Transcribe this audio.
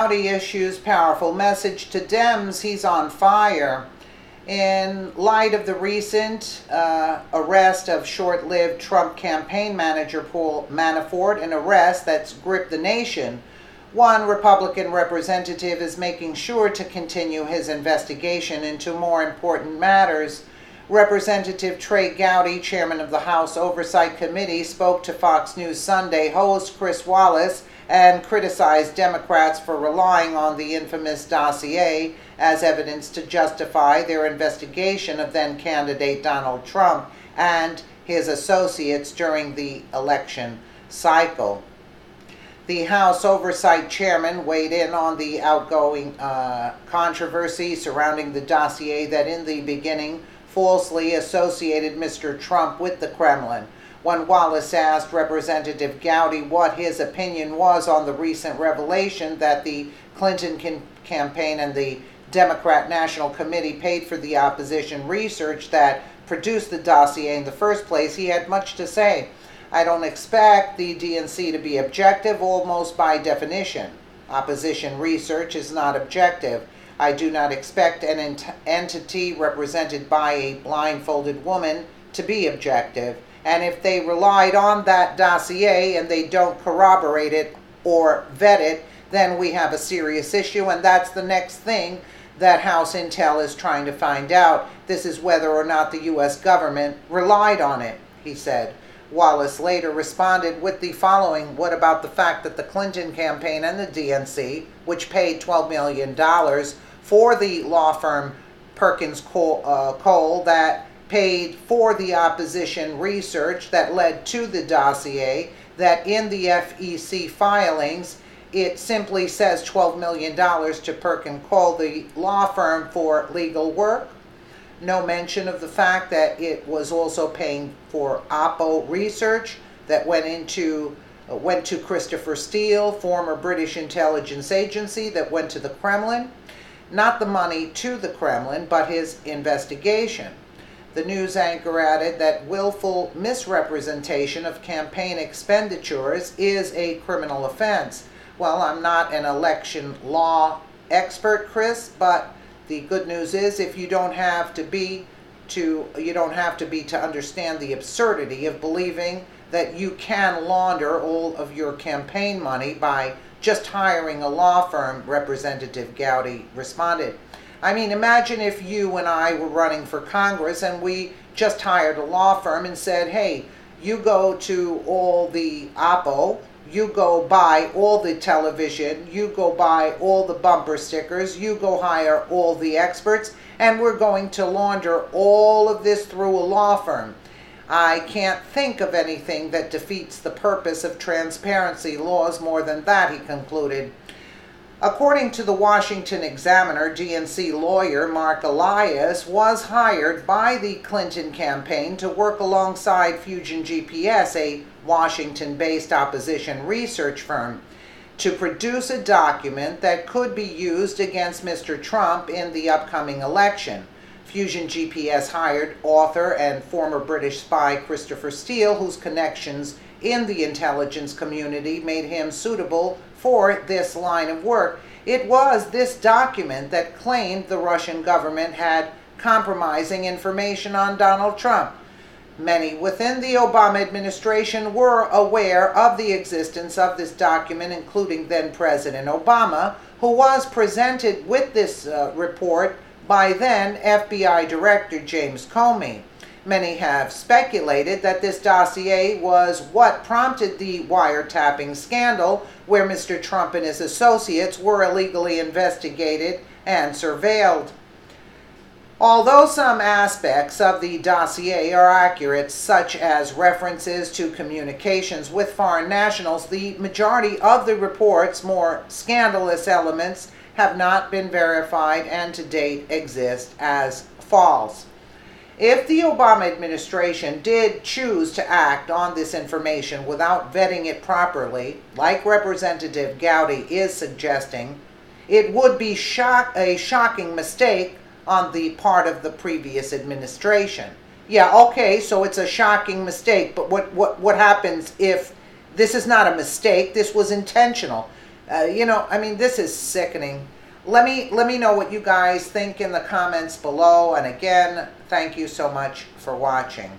Gowdy issues powerful message to Dems. He's on fire. In light of the recent arrest of short-lived Trump campaign manager Paul Manafort, an arrest that's gripped the nation, one Republican representative is making sure to continue his investigation into more important matters. Representative Trey Gowdy, chairman of the House Oversight Committee, spoke to Fox News Sunday host Chris Wallace and criticized Democrats for relying on the infamous dossier as evidence to justify their investigation of then-candidate Donald Trump and his associates during the election cycle. The House Oversight Chairman weighed in on the outgoing controversy surrounding the dossier that in the beginning falsely associated Mr. Trump with the Kremlin. When Wallace asked Representative Gowdy what his opinion was on the recent revelation that the Clinton campaign and the Democrat National Committee paid for the opposition research that produced the dossier in the first place, he had much to say. "I don't expect the DNC to be objective almost by definition. Opposition research is not objective. I do not expect an entity represented by a blindfolded woman to be objective. And if they relied on that dossier and they don't corroborate it or vet it, then we have a serious issue, and that's the next thing that House Intel is trying to find out. This is whether or not the U.S. government relied on it," he said. Wallace later responded with the following: "What about the fact that the Clinton campaign and the DNC, which paid $12 million for the law firm Perkins Cole that paid for the opposition research that led to the dossier, that in the FEC filings it simply says $12 million to Perkins Cole, the law firm, for legal work? No mention of the fact that it was also paying for Oppo research that went to Christopher Steele, former British intelligence agency, that went to the Kremlin. Not the money to the Kremlin, but his investigation." The news anchor added that willful misrepresentation of campaign expenditures is a criminal offense. "Well, I'm not an election law expert, Chris, but the good news is you don't have to be to understand the absurdity of believing that you can launder all of your campaign money by just hiring a law firm," Representative Gowdy responded. "I mean, imagine if you and I were running for Congress and we just hired a law firm and said, hey, you go to all the Oppo, you go buy all the television, you go buy all the bumper stickers, you go hire all the experts, and we're going to launder all of this through a law firm. I can't think of anything that defeats the purpose of transparency laws more than that," he concluded. According to the Washington Examiner, DNC lawyer Mark Elias was hired by the Clinton campaign to work alongside Fusion GPS, a Washington-based opposition research firm, to produce a document that could be used against Mr. Trump in the upcoming election. Fusion GPS hired author and former British spy Christopher Steele, whose connections in the intelligence community made him suitable for this line of work. It was this document that claimed the Russian government had compromising information on Donald Trump. Many within the Obama administration were aware of the existence of this document, including then-President Obama, who was presented with this report by then FBI Director James Comey. Many have speculated that this dossier was what prompted the wiretapping scandal, where Mr. Trump and his associates were illegally investigated and surveilled. Although some aspects of the dossier are accurate, such as references to communications with foreign nationals, the majority of the report's more scandalous elements have not been verified and to date exist as false. If the Obama administration did choose to act on this information without vetting it properly, like Representative Gowdy is suggesting, it would be a shocking mistake on the part of the previous administration. Yeah, okay, so it's a shocking mistake, but what happens if this is not a mistake, this was intentional? I mean, this is sickening. Let me know what you guys think in the comments below. And again, thank you so much for watching.